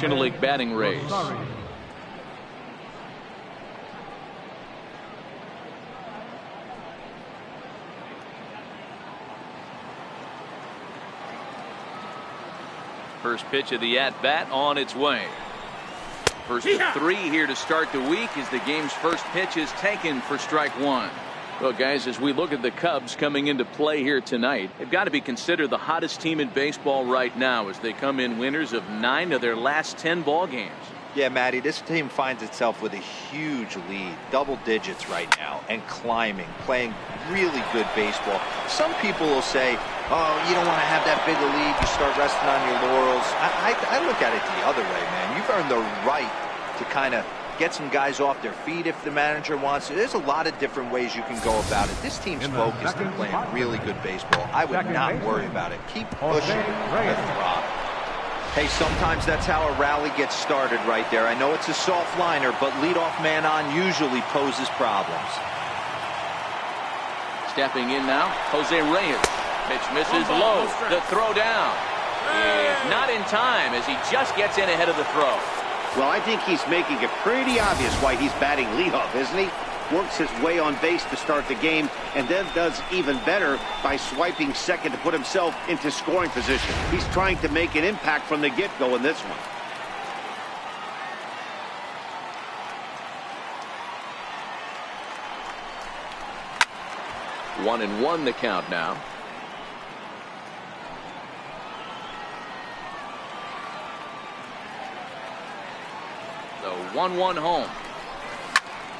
National League batting race. First pitch of the at-bat on its way. First of 3 here to start the week as the game's first pitch is taken for strike 1. Well, guys, as we look at the Cubs coming into play here tonight, they've got to be considered the hottest team in baseball right now as they come in winners of 9 of their last 10 ball games. Yeah, Matty, this team finds itself with a huge lead, double digits right now, and climbing, playing really good baseball. Some people will say, oh, you don't want to have that big a lead, you start resting on your laurels. I look at it the other way, man. You've earned the right to kind of get some guys off their feet if the manager wants to. There's a lot of different ways you can go about it. This team's focused and playing really good baseball. I would not worry about it. Keep pushing the throb. Hey, sometimes that's how a rally gets started right there. I know it's a soft liner, but leadoff man on usually poses problems. Stepping in now, Jose Reyes. Pitch misses low. The throw down is not in time as he just gets in ahead of the throw. Well, I think he's making it pretty obvious why he's batting leadoff, isn't he? Works his way on base to start the game and then does even better by swiping second to put himself into scoring position. He's trying to make an impact from the get-go in this one. 1-1 the count now. The 1-1 home.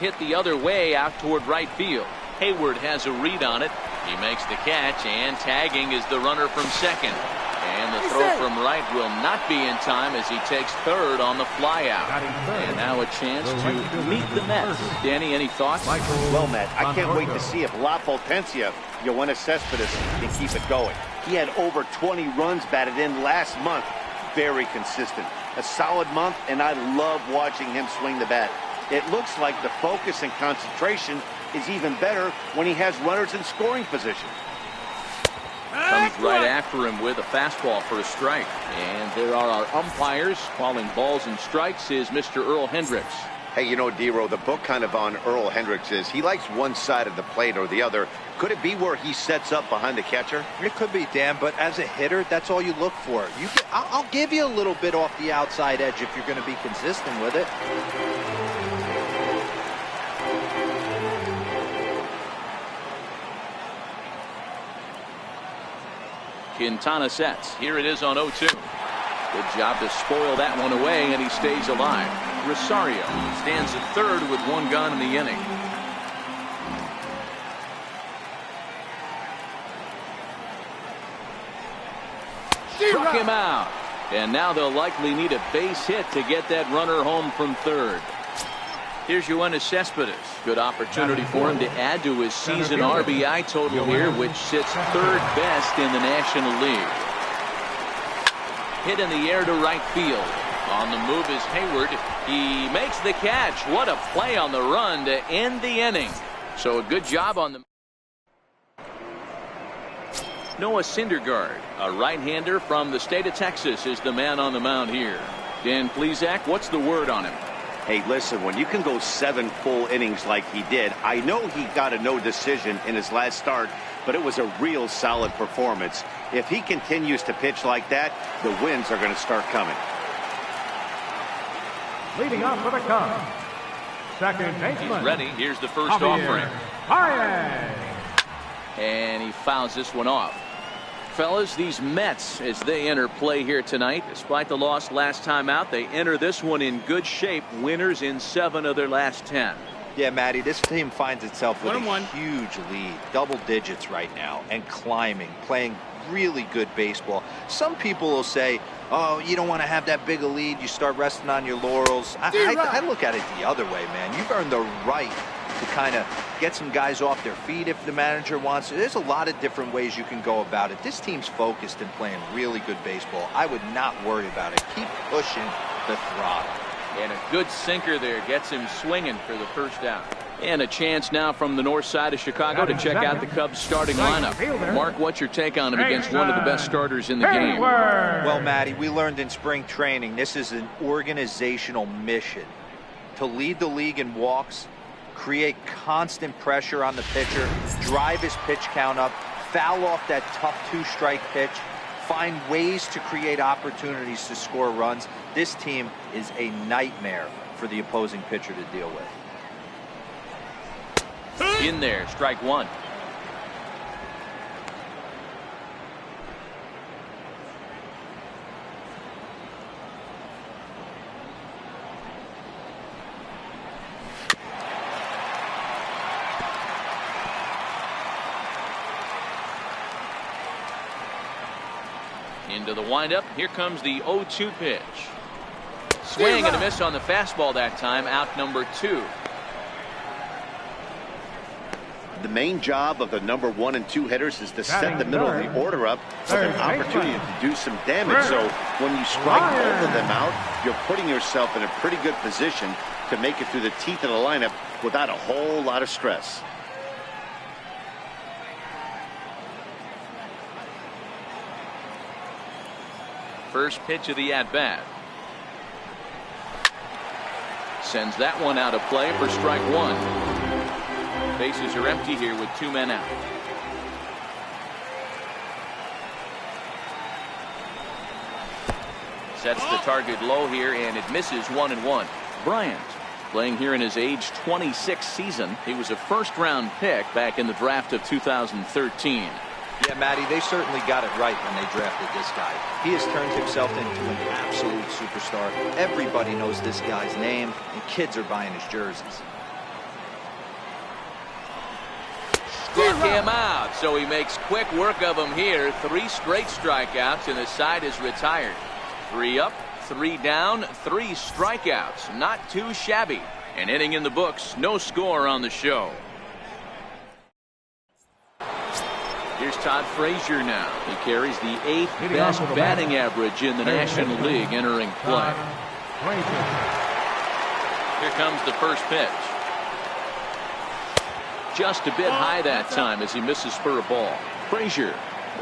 Hit the other way out toward right field. Hayward has a read on it. He makes the catch, and tagging is the runner from second. And the throw from right will not be in time as he takes third on the flyout. And now a chance to meet the Mets. Danny, any thoughts? Well, Matt, I can't wait to see if La Potencia, Yoenis Cespedes, can keep it going. He had over 20 runs batted in last month. Very consistent. A solid month, and I love watching him swing the bat. It looks like the focus and concentration is even better when he has runners in scoring position. Comes right after him with a fastball for a strike. And there are our umpires calling balls and strikes is Mr. Earl Hendricks. Hey, you know, D-Row, the book kind of on Earl Hendricks is he likes one side of the plate or the other. Could it be where he sets up behind the catcher? It could be, Dan, but as a hitter, that's all you look for. I'll give you a little bit off the outside edge if you're going to be consistent with it. Quintana sets. Here it is on 0-2. Good job to spoil that one away, and he stays alive. Rosario stands at third with 1 gun in the inning. Struck him out. And now they'll likely need a base hit to get that runner home from third. Here's Yoenis Cespedes. Good opportunity for him to add to his season RBI total here, which sits third best in the National League. Hit in the air to right field. On the move is Hayward. He makes the catch. What a play on the run to end the inning. So a good job on the... Noah Syndergaard, a right-hander from the state of Texas, is the man on the mound here. Dan Plesac, what's the word on him? Hey, listen, when you can go 7 full innings like he did, I know he got a no decision in his last start, but it was a real solid performance. If he continues to pitch like that, the wins are going to start coming. Leading off for the Cubs, second baseman. He's ready. Here's the first offering. And he fouls this one off. Fellas, these Mets, as they enter play here tonight, despite the loss last time out, they enter this one in good shape. Winners in 7 of their last 10. Yeah, Matty, this team finds itself with a huge lead, double digits right now, and climbing, playing really good baseball. Some people will say, oh, you don't want to have that big a lead, you start resting on your laurels. I look at it the other way, man. You've earned the right to kind of get some guys off their feet if the manager wants to. There's a lot of different ways you can go about it. This team's focused and playing really good baseball. I would not worry about it. Keep pushing the throttle. And a good sinker there gets him swinging for the first out. And a chance now from the north side of Chicago to check out the Cubs starting lineup. Mark, what's your take on it against one of the best starters in the game? Well, Matty, we learned in spring training this is an organizational mission. To lead the league in walks, create constant pressure on the pitcher, drive his pitch count up, foul off that tough two-strike pitch, find ways to create opportunities to score runs. This team is a nightmare for the opposing pitcher to deal with. In there, strike one. Into the windup. Here comes the 0-2 pitch. Swing and a miss on the fastball that time. Out number 2. The main job of the number 1 and 2 hitters is to set the middle of the order up with an opportunity to do some damage. So when you strike both of them out, you're putting yourself in a pretty good position to make it through the teeth of the lineup without a whole lot of stress. First pitch of the at-bat. Sends that one out of play for strike one. Bases are empty here with 2 men out. Sets the target low here, and it misses 1-1. Bryant playing here in his age 26 season. He was a first-round pick back in the draft of 2013. Yeah, Matty, they certainly got it right when they drafted this guy. He has turned himself into an absolute superstar. Everybody knows this guy's name, and kids are buying his jerseys. Struck him out, so he makes quick work of him here. 3 straight strikeouts, and the side is retired. 3 up, 3 down, 3 strikeouts. Not too shabby. An inning in the books, no score on the show. Here's Todd Frazier now. He carries the 8th best batting average in the National League entering play. Here comes the first pitch. Just a bit high that time as he misses for a ball. Frazier,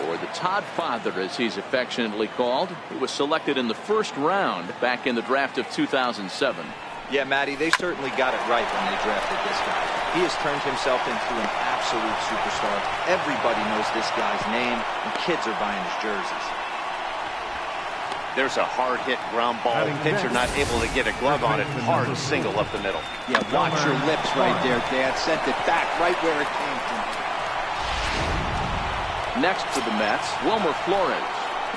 or the Todd Father as he's affectionately called, who was selected in the first round back in the draft of 2007. Yeah, Matty, they certainly got it right when they drafted this guy. He has turned himself into an absolute superstar. Everybody knows this guy's name, and kids are buying his jerseys. There's a hard hit ground ball. Pitcher not able to get a glove on it. Hard single up the middle. Yeah, watch your lips right there, Dad. Sent it back right where it came from. Next for the Mets, Wilmer Flores.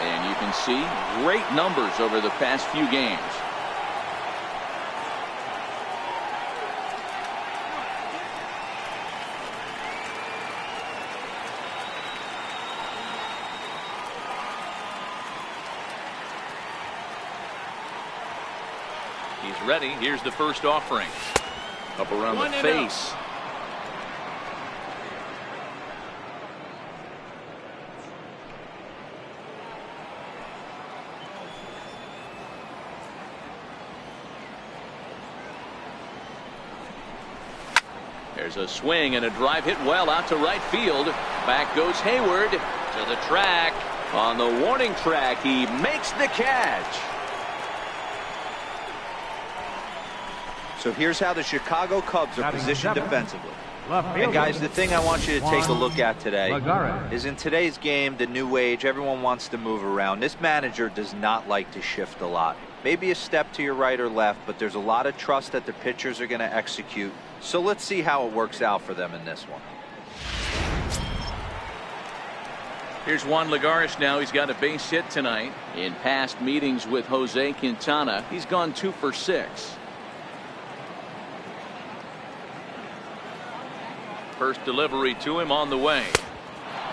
And you can see great numbers over the past few games. He's ready. Here's the first offering. Up around the face. There's a swing and a drive hit well out to right field. Back goes Hayward to the track. On the warning track, he makes the catch. So here's how the Chicago Cubs are positioned defensively. And guys, the thing I want you to take a look at today is in today's game, the new age, everyone wants to move around. This manager does not like to shift a lot. Maybe a step to your right or left, but there's a lot of trust that the pitchers are going to execute. So let's see how it works out for them in this one. Here's Juan Lagares now. He's got a base hit tonight. In past meetings with Jose Quintana, he's gone 2 for 6. First delivery to him on the way.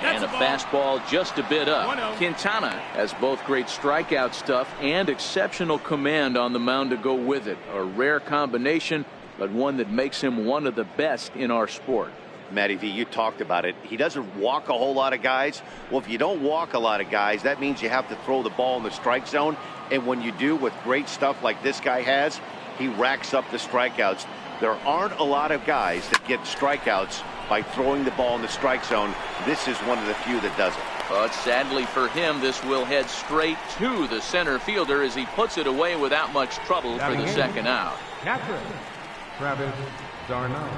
And a fastball just a bit up. Quintana has both great strikeout stuff and exceptional command on the mound to go with it. A rare combination, but one that makes him one of the best in our sport. Matty V, you talked about it. He doesn't walk a whole lot of guys. Well, if you don't walk a lot of guys, that means you have to throw the ball in the strike zone. And when you do with great stuff like this guy has, he racks up the strikeouts. There aren't a lot of guys that get strikeouts by throwing the ball in the strike zone. This is one of the few that does it. But sadly for him, this will head straight to the center fielder as he puts it away without much trouble for the second out. Catcher, Travis d'Arnaud.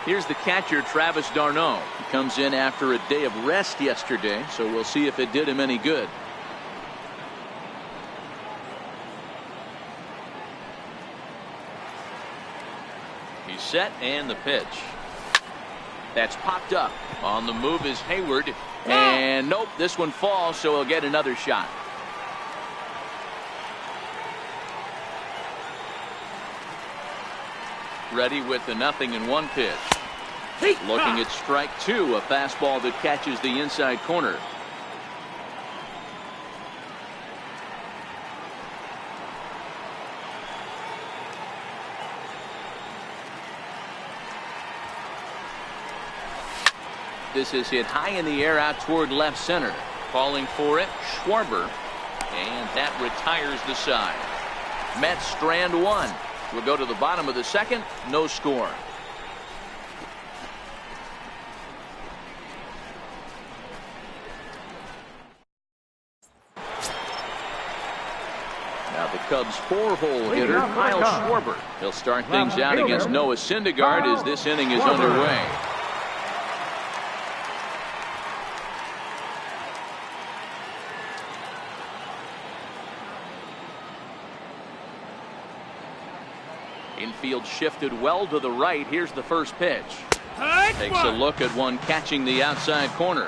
Here's the catcher, Travis d'Arnaud. He comes in after a day of rest yesterday, so we'll see if it did him any good. He's set, and the pitch. That's popped up. On the move is Hayward. And nope, this one falls, so he'll get another shot. Ready with the 0-1 pitch. Looking at strike two, a fastball that catches the inside corner. This is hit high in the air out toward left center. Calling for it, Schwarber. And that retires the side. Mets strand one. We'll go to the bottom of the second. No score. Now the Cubs' four-hole hitter, Kyle Schwarber. He'll start things out against Noah Syndergaard as this inning is underway. Infield shifted well to the right. Here's the first pitch. Takes a look at one catching the outside corner.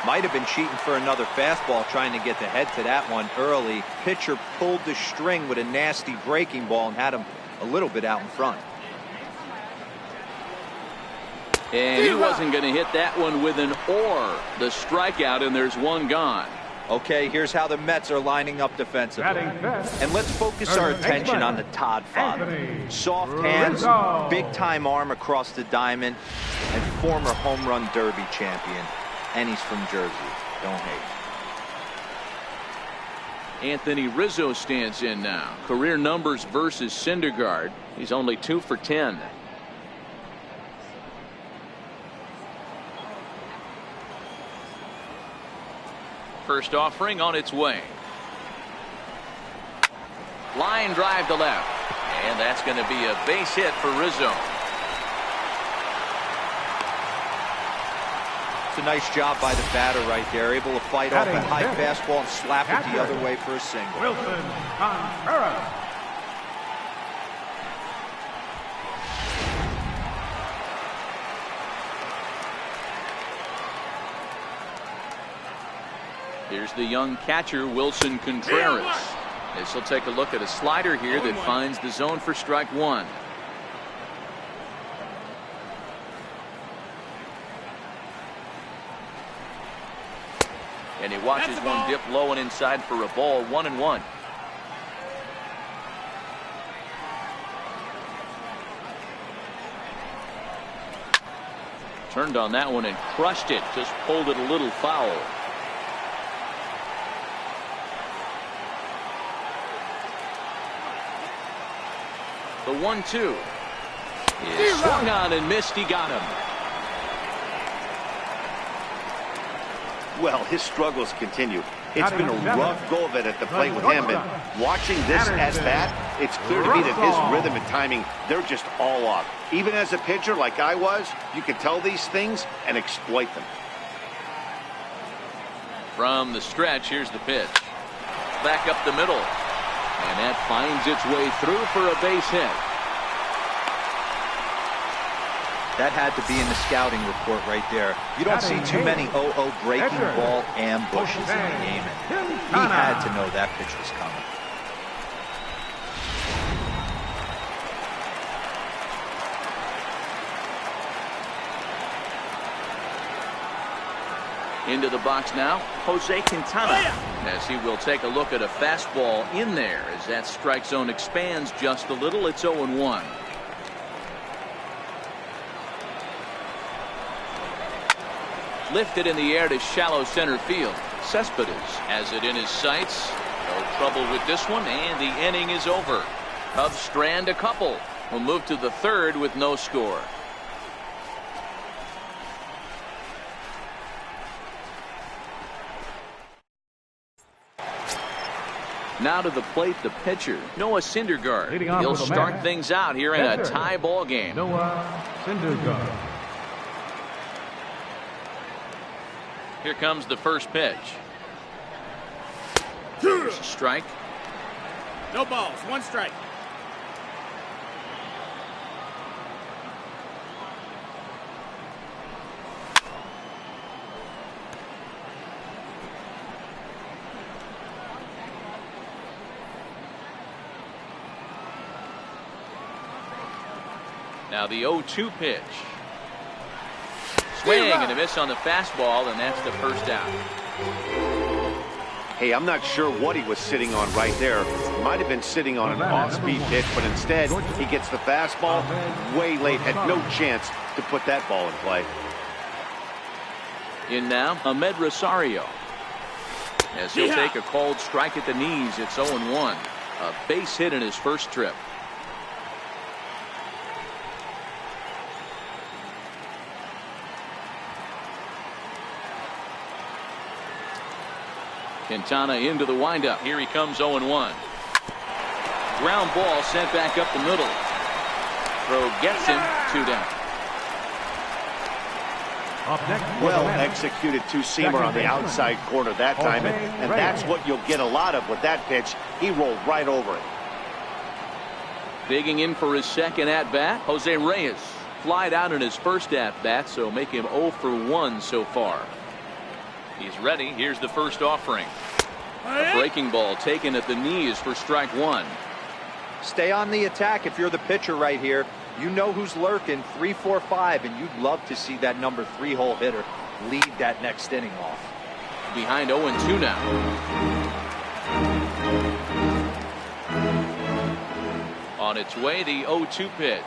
Might have been cheating for another fastball, trying to get the head to that one early. Pitcher pulled the string with a nasty breaking ball and had him a little bit out in front. And he wasn't going to hit that one with an or. The strikeout, and there's one gone. Okay, here's how the Mets are lining up defensively. And let's focus our attention on the Todd father. Soft hands, big-time arm across the diamond, and former home run derby champion. And he's from Jersey. Don't hate. Anthony Rizzo stands in now. Career numbers versus Syndergaard. He's only 2 for 10. First offering on its way. Line drive to left. And that's going to be a base hit for Rizzo. It's a nice job by the batter right there. Able to fight off a high fastball and slap it the other way for a single. Wilson Contreras. Here's the young catcher, Wilson Contreras. This will take a look at a slider here that finds the zone for strike one. And he watches one dip low and inside for a ball. 1-1. Turned on that one and crushed it. Just pulled it a little foul. The 1-2 is swung on and missed. He got him. Well, his struggles continue. It's been a rough go of it at the plate with him, and watching this at bat, it's clear to me that his rhythm and timing, they're just all off. Even as a pitcher like I was, you can tell these things and exploit them. From the stretch, here's the pitch. Back up the middle. And that finds its way through for a base hit. That had to be in the scouting report right there. You don't see too many 0-0 breaking ball ambushes in the game. And he had to know that pitch was coming. Into the box now, Jose Quintana. As he will take a look at a fastball in there as that strike zone expands just a little. It's 0-1. Lifted in the air to shallow center field. Cespedes has it in his sights. No trouble with this one, and the inning is over. Cubs strand a couple. We'll move to the third with no score. Now to the plate, the pitcher, Noah Syndergaard. He'll start things out here in a tie ball game. Noah Syndergaard. Here comes the first pitch. Here's a strike. No balls, 1 strike. Now the 0-2 pitch. Swing and a miss on the fastball, and that's the first out. Hey, I'm not sure what he was sitting on right there. Might have been sitting on an off-speed pitch, but instead he gets the fastball way late. Had no chance to put that ball in play. In now, Ahmed Rosario. As he'll take a cold strike at the knees, it's 0-1. A base hit in his first trip. Quintana into the windup. Here he comes, 0-1. Ground ball sent back up the middle. Throw gets him, 2 down. Well executed two-seamer on the outside corner that time, and that's what you'll get a lot of with that pitch. He rolled right over it. Digging in for his second at-bat, Jose Reyes. Flied out in his first at-bat, so make him 0 for 1 so far. He's ready. Here's the first offering. A breaking ball taken at the knees for strike 1. Stay on the attack if you're the pitcher right here. You know who's lurking, 3, 4, 5, and you'd love to see that number 3-hole hitter lead that next inning off. Behind 0-2 now. On its way, the 0-2 pitch.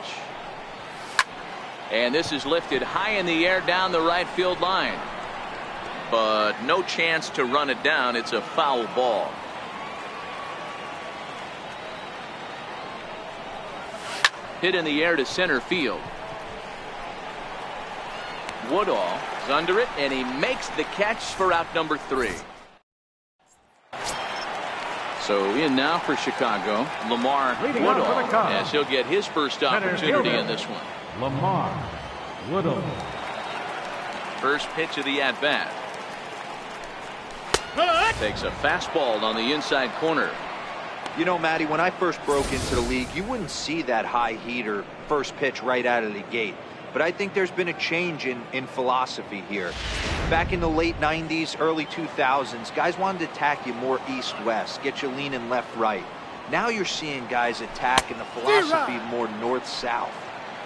And this is lifted high in the air down the right field line. But no chance to run it down. It's a foul ball. Hit in the air to center field. Woodall is under it, and he makes the catch for out number 3. So in now for Chicago, Lamar Woodall, as he'll get his first opportunity in this one. Lamar Woodall. First pitch of the at-bat. Takes a fastball on the inside corner. You know, Matty, when I first broke into the league, you wouldn't see that high heater first pitch right out of the gate. But I think there's been a change in philosophy here. Back in the late 90s, early 2000s, guys wanted to attack you more east-west, get you leaning left-right. Now you're seeing guys attacking the philosophy more north-south.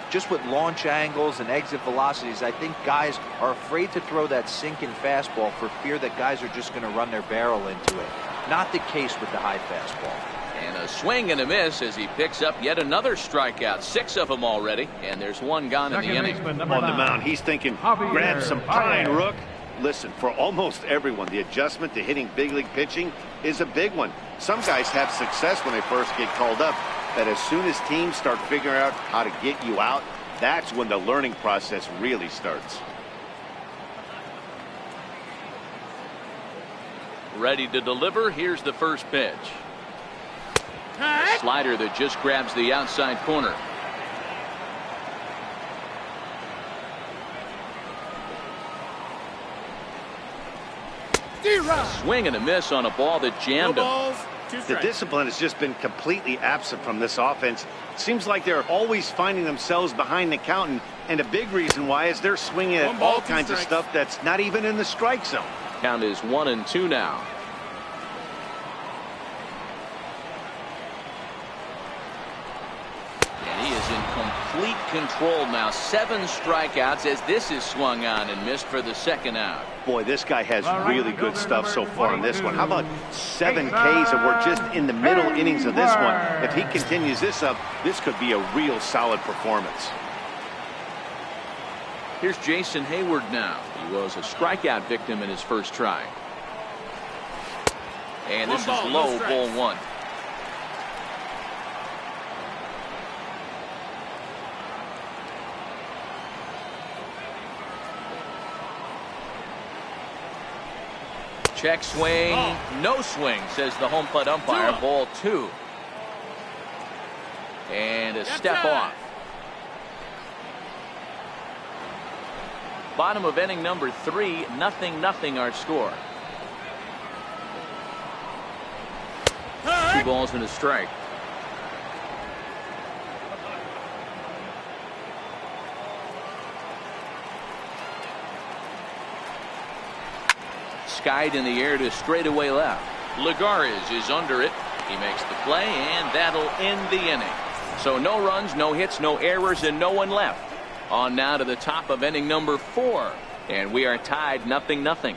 Just with launch angles and exit velocities, I think guys are afraid to throw that sinking fastball for fear that guys are just going to run their barrel into it. Not the case with the high fastball. And a swing and a miss as he picks up yet another strikeout. 6 of them already, and there's 1 gone in the inning. On the mound, he's thinking, grab some pine, Rook. Listen, for almost everyone, the adjustment to hitting big league pitching is a big one. Some guys have success when they first get called up. That as soon as teams start figuring out how to get you out, that's when the learning process really starts. Ready to deliver. Here's the first pitch. A slider that just grabs the outside corner. A swing and a miss on a ball that jammed him. The discipline has just been completely absent from this offense. Seems like they're always finding themselves behind the count, and a big reason why is they're swinging at all kinds of stuff that's not even in the strike zone. Count is 1-2 now. And he is in complete control now. 7 strikeouts as this is swung on and missed for the second out. Boy, this guy has really good stuff so far in this one. How about 7 Ks, and we're just in the middle innings of this one. If he continues this up, this could be a real solid performance. Here's Jason Hayward now. He was a strikeout victim in his first try. And this is low, ball 1. Check swing, no swing, says the home plate umpire. Ball 2. And a step off. Bottom of inning number 3, 0-0 our score. 2 balls and a strike. Skied in the air to straightaway left. Lagares is under it. He makes the play, and that'll end the inning. So no runs, no hits, no errors, and no one left. On now to the top of inning number 4, and we are tied 0-0.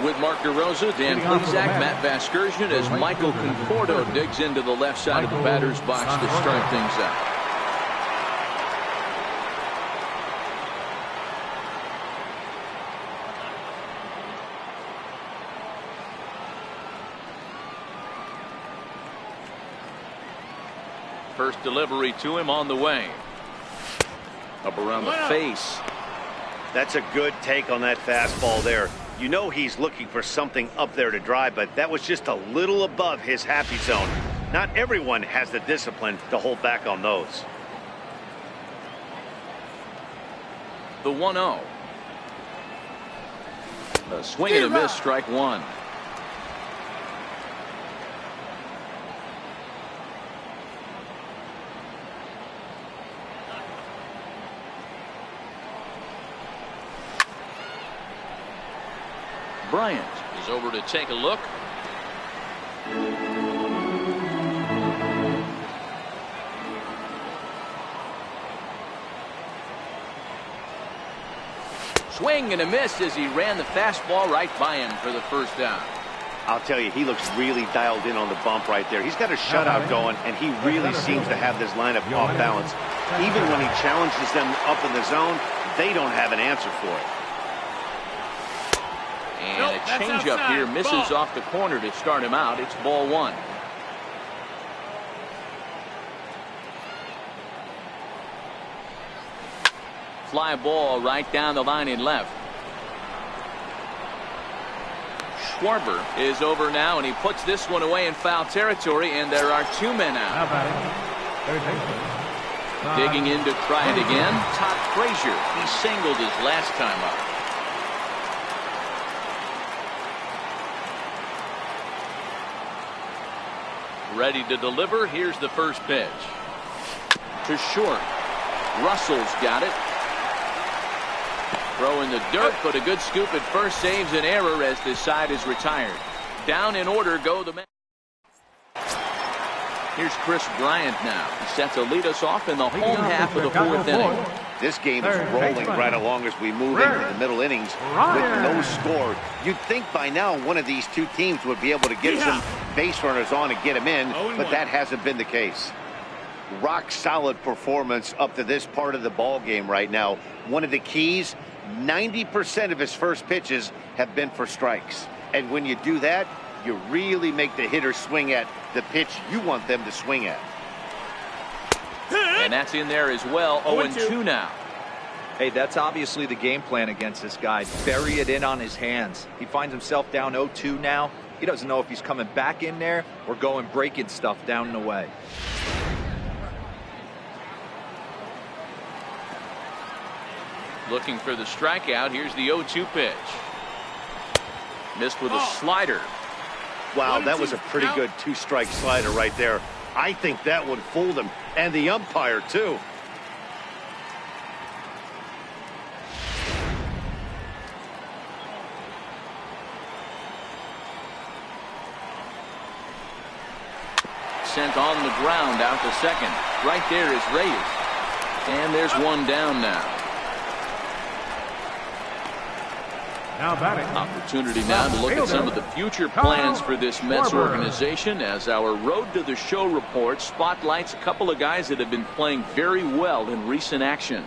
With Mark DeRosa, Dan Plesac, Matt Vasgersian, as Michael Conforto digs into the left side of the batter's box to start things out. First delivery to him on the way. Up around the face. That's a good take on that fastball there. You know he's looking for something up there to drive, but that was just a little above his happy zone. Not everyone has the discipline to hold back on those. The 1-0. A swing and a miss, strike 1. Bryant is over to take a look. Swing and a miss as he ran the fastball right by him for the first down. I'll tell you, he looks really dialed in on the bump right there. He's got a shutout going, and he really seems to have this lineup off balance. Even when he challenges them up in the zone, they don't have an answer for it. And a changeup here misses off the corner to start him out. It's ball 1. Fly ball right down the line in left. Schwarber is over now, and he puts this one away in foul territory, and there are 2 men out. Digging in to try it again, Todd Frazier. He singled his last time up. Ready to deliver. Here's the first pitch. To short. Russell's got it. Throw in the dirt, but a good scoop at first saves an error as this side is retired. Down in order go the men. Here's Chris Bryant now. He set to lead us off in the home half of the 4th inning. This game is rolling right along as we move into the middle innings with no score. You'd think by now one of these 2 teams would be able to get some base runners on and get them in, but that hasn't been the case. Rock solid performance up to this part of the ball game right now. One of the keys, 90% of his first pitches have been for strikes. And when you do that, you really make the hitter swing at the pitch you want them to swing at. And that's in there as well. 0-2 now. Hey, that's obviously the game plan against this guy. Bury it in on his hands. He finds himself down 0-2 now. He doesn't know if he's coming back in there or going breaking stuff down and away. Looking for the strikeout. Here's the 0-2 pitch. Missed with a slider. Wow, that was a pretty good 2-strike slider right there. I think that would fool them, and the umpire too. sent on the ground out to second. Right there is Reyes. And there's one down now. Now batting. Opportunity now to look at some of the future plans for this Mets organization as our Road to the Show report spotlights a couple of guys that have been playing very well in recent action.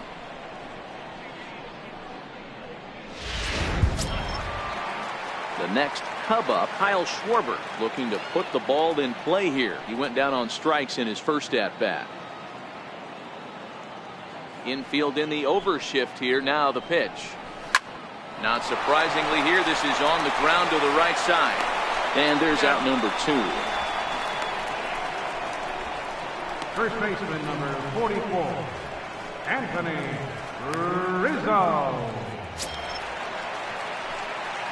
The next Cub up, Kyle Schwarber, looking to put the ball in play here. He went down on strikes in his first at-bat. Infield in the overshift here. Now the pitch. Not surprisingly here, this is on the ground to the right side. And there's out number 2. First baseman number 44, Anthony Rizzo.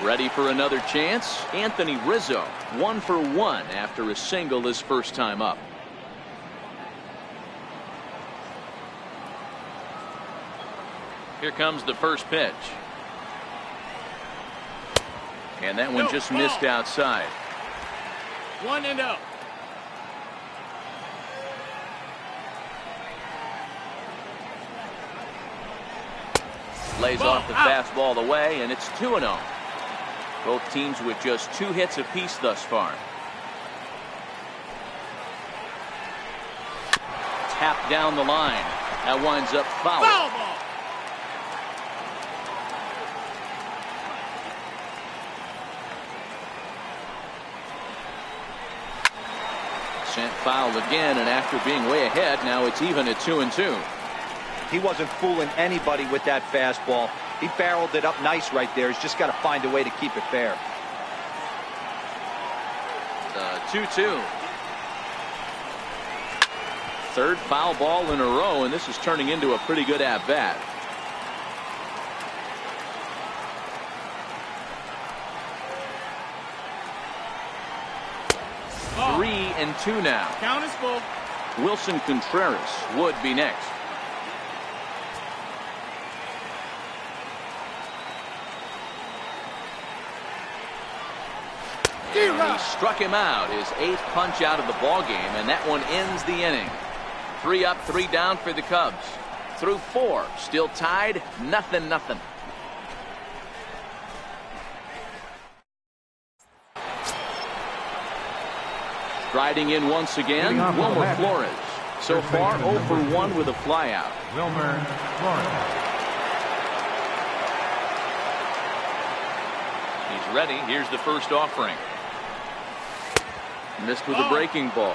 Ready for another chance? Anthony Rizzo, 1 for 1 after a single his first time up. Here comes the first pitch. And that one just missed outside. 1-0. Lays off the fastball away, and it's 2-0. Both teams with just 2 hits apiece thus far. Tap down the line. That winds up foul. Foul ball. Sent foul again, and after being way ahead, now it's even at 2-2. He wasn't fooling anybody with that fastball. He barreled it up nice right there. He's just got to find a way to keep it fair. 2-2. Third foul ball in a row, and this is turning into a pretty good at-bat. Oh. 3-2 now. Count is full. Wilson Contreras would be next. He struck him out, his 8th punch out of the ball game, and that one ends the inning. 3 up, 3 down for the Cubs. Through 4, still tied, 0-0. Striding in once again, Wilmer Flores. So far, 0 for 1 with a flyout. Wilmer Flores. He's ready. Here's the first offering. Missed with a breaking ball.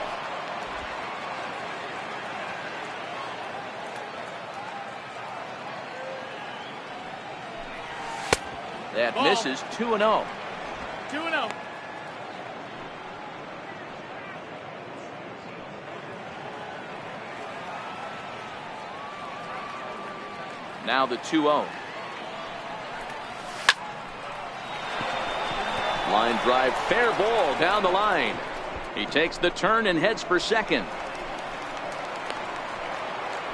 That misses. 2-0. 2-0. Now the 2-0. Line drive, fair ball down the line. He takes the turn and heads for second.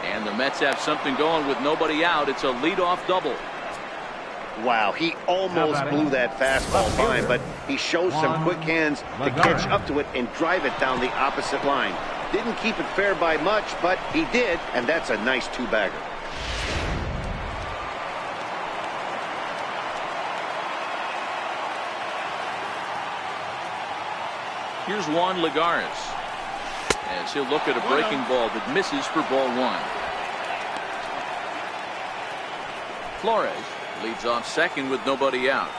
And the Mets have something going with nobody out. It's a leadoff double. Wow, he almost blew that fastball fine, but he shows some quick hands to catch up to it and drive it down the opposite line. Didn't keep it fair by much, but he did, and that's a nice 2-bagger. Here's Juan Lagares as he'll look at a breaking ball that misses for ball 1. Flores leads off second with nobody out.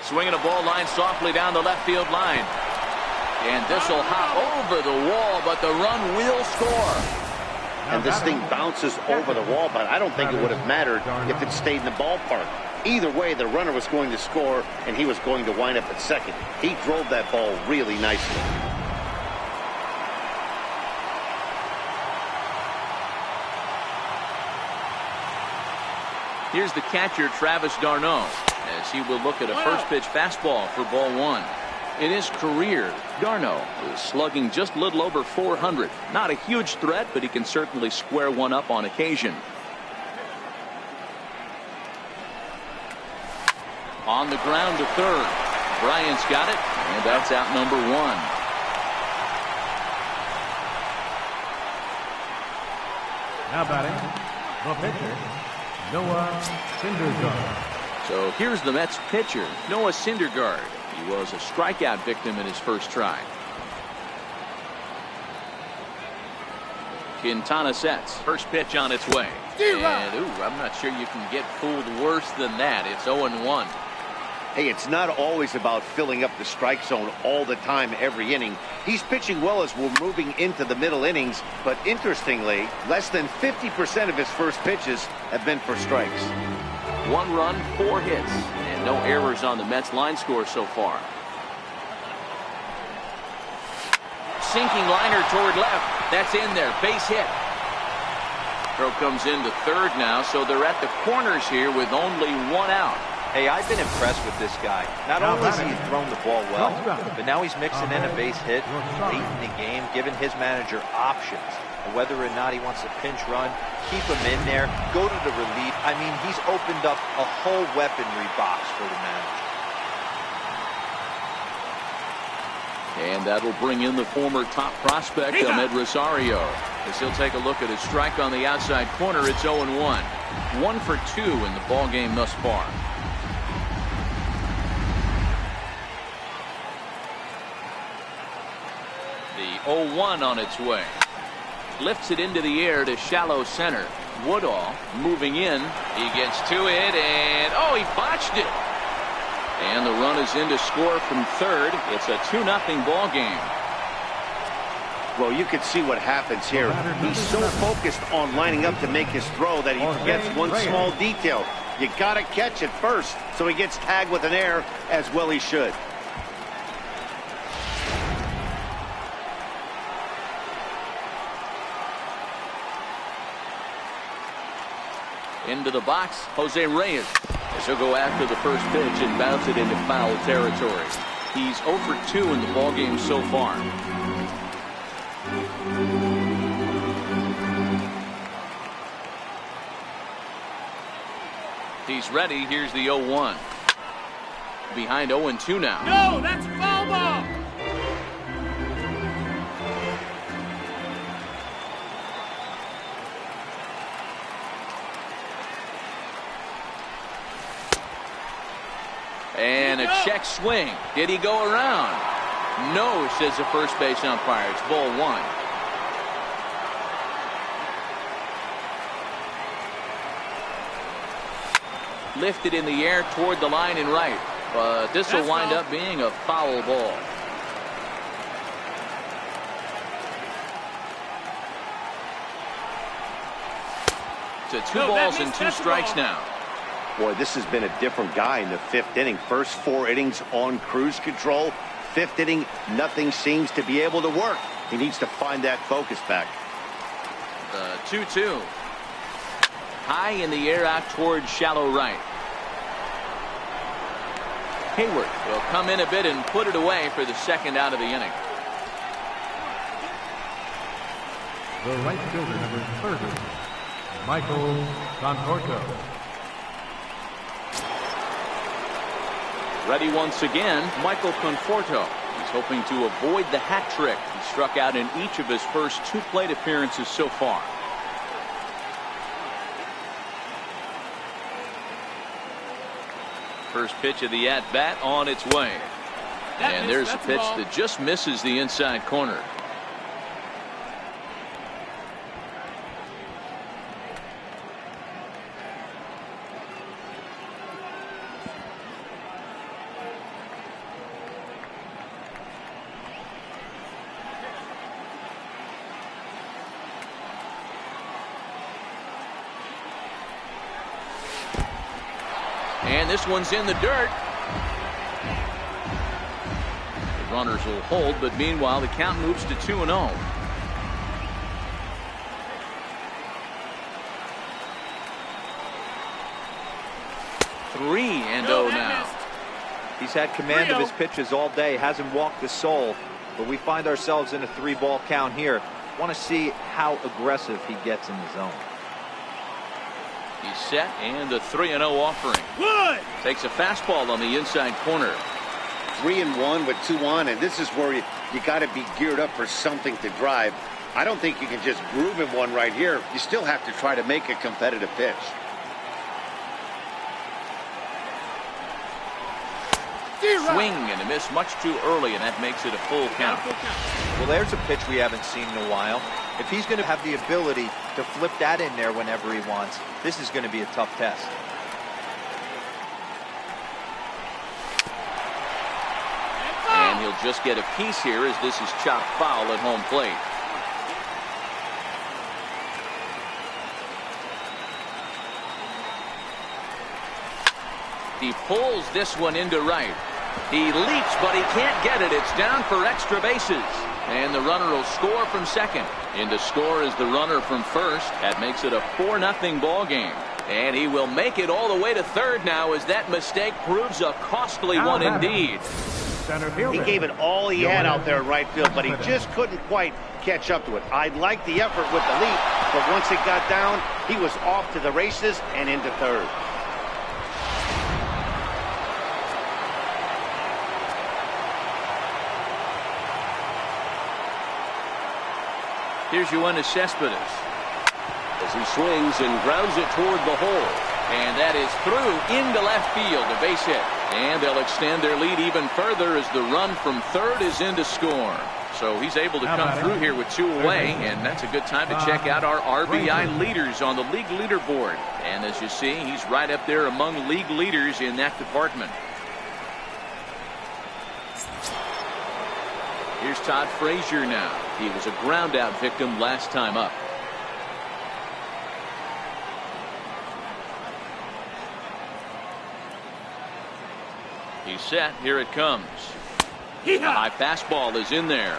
Swinging a ball line softly down the left field line. And this will hop over the wall, but the run will score. And this thing bounces over the wall, but I don't think it would have mattered if it stayed in the ballpark. Either way, the runner was going to score, and he was going to wind up at second. He drove that ball really nicely. Here's the catcher, Travis d'Arnaud, as he will look at a first pitch fastball for ball one. In his career, d'Arnaud is slugging just a little over 400. Not a huge threat, but he can certainly square one up on occasion. On the ground to third. Bryant's got it, and that's out number one. Now batting, the pitcher, Noah Syndergaard. So here's the Mets pitcher, Noah Syndergaard. He was a strikeout victim in his first try. Quintana sets. First pitch on its way. And, I'm not sure you can get fooled worse than that. It's 0-1. Hey, it's not always about filling up the strike zone all the time every inning. He's pitching well as we're moving into the middle innings, but interestingly, less than 50% of his first pitches have been for strikes. 1 run, 4 hits, and no errors on the Mets line score so far. Sinking liner toward left. That's in there. Base hit. Throw comes into third now, so they're at the corners here with only 1 out. Hey, I've been impressed with this guy. Not only has he thrown the ball well, but now he's mixing in a base hit late in the game, giving his manager options. Whether or not he wants a pinch run, keep him in there, go to the relief. I mean, he's opened up a whole weaponry box for the manager. And that'll bring in the former top prospect, Ahmed Rosario, as he'll take a look at his strike on the outside corner. It's 0-1. 1 for 2 in the ball game thus far. The 0-1 on its way. Lifts it into the air to shallow center. Woodall moving in. He gets to it, and he botched it. And the run is in to score from third. It's a 2-0 ball game. Well, you can see what happens here. He's so focused on lining up to make his throw that he forgets one small detail. You got to catch it first, so he gets tagged with an error, as well he should. Into the box, Jose Reyes, as he'll go after the first pitch and bounce it into foul territory. He's 0 for 2 in the ballgame so far. He's ready. Here's the 0-1. Behind 0-2 now. No, that's foul ball. And a check swing. Did he go around? No, says the first base umpire. It's ball 1. Lifted in the air toward the line and right. But this will wind up being a foul ball. It's 2 balls and 2 strikes now. Boy, this has been a different guy in the 5th inning. First 4 innings on cruise control. 5th inning, nothing seems to be able to work. He needs to find that focus back. The 2-2. High in the air out toward shallow right. Hayward will come in a bit and put it away for the second out of the inning. The right fielder, number 30, Michael Conforto. Ready once again, Michael Conforto. He's hoping to avoid the hat trick. He struck out in each of his first 2 plate appearances so far. First pitch of the at-bat on its way. And there's a pitch that just misses the inside corner. And this one's in the dirt. The runners will hold, but meanwhile the count moves to 2-0. 3-0 now. He's had command of his pitches all day, hasn't walked a soul, but we find ourselves in a 3-ball count here. Want to see how aggressive he gets in the zone. He's set, and the 3-0 offering. Takes a fastball on the inside corner. 3-1 with 2 on, and this is where you got to be geared up for something to drive. I don't think you can just groove him one right here. You still have to try to make a competitive pitch. Swing and a miss much too early, and that makes it a full count. Well, there's a pitch we haven't seen in a while. If he's going to have the ability to flip that in there whenever he wants, this is going to be a tough test. And he'll just get a piece here as this is chopped foul at home plate. He pulls this one into right. He leaps, but he can't get it. It's down for extra bases. And the runner will score from second. In to score is the runner from first. That makes it a 4-0 ball game. And he will make it all the way to third now as that mistake proves a costly one indeed. He gave it all he had out there in right field, but he just couldn't quite catch up to it. I liked the effort with the leap, but once it got down, he was off to the races and into third. Here's Yoenis Cespedes as he swings and grounds it toward the hole. And that is through into left field, a base hit. And they'll extend their lead even further as the run from third is in to score. So he's able to come through here with 2 away, and that's a good time to check out our RBI leaders on the league leaderboard. And as you see, he's right up there among league leaders in that department. Here's Todd Frazier now. He was a ground out victim last time up. He's set. Here it comes. A high fastball is in there.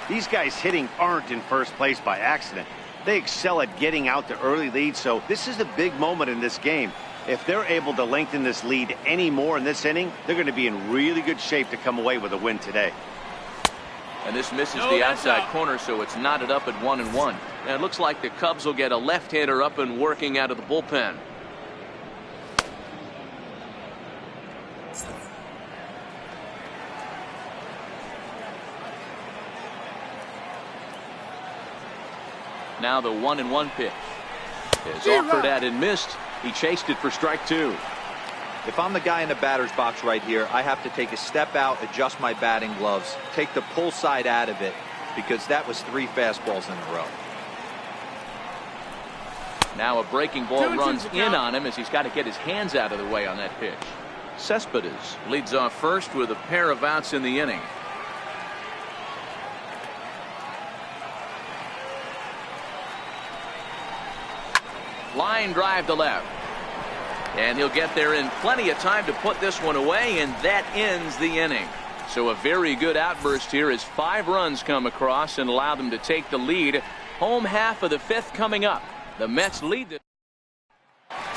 These guys hitting aren't in first place by accident. They excel at getting out to early leads, so this is a big moment in this game. If they're able to lengthen this lead any more in this inning, they're going to be in really good shape to come away with a win today. And this misses the outside corner, so it's knotted up at 1-1. And it looks like the Cubs will get a left-hander up and working out of the bullpen. Now the 1-1 pitch is offered at and missed. He chased it for strike 2. If I'm the guy in the batter's box right here, I have to take a step out, adjust my batting gloves, take the pull side out of it, because that was 3 fastballs in a row. Now a breaking ball runs in on him as he's got to get his hands out of the way on that pitch. Cespedes leads off first with a pair of outs in the inning. Line drive to left. And he'll get there in plenty of time to put this one away, and that ends the inning. So a very good outburst here as 5 runs come across and allow them to take the lead. Home half of the 5th coming up. The Mets lead it.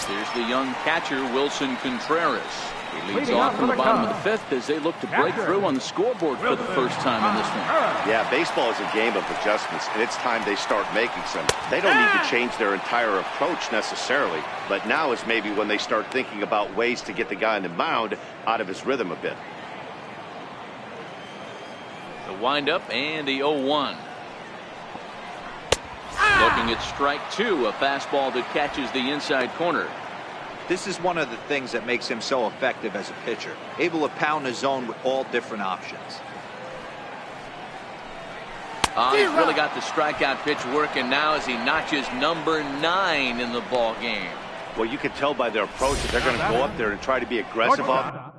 Here's the young catcher, Wilson Contreras. He leads off from the bottom of the 5th as they look to break through on the scoreboard for the first time in this one. Yeah, baseball is a game of adjustments, and it's time they start making some. They don't need to change their entire approach necessarily, but now is maybe when they start thinking about ways to get the guy on the mound out of his rhythm a bit. The windup and the 0-1. Looking at strike 2, a fastball that catches the inside corner. This is one of the things that makes him so effective as a pitcher, able to pound the zone with all different options. He's really got the strikeout pitch working now as he notches number 9 in the ball game. Well, you can tell by their approach that they're going to go up there and try to be aggressive off.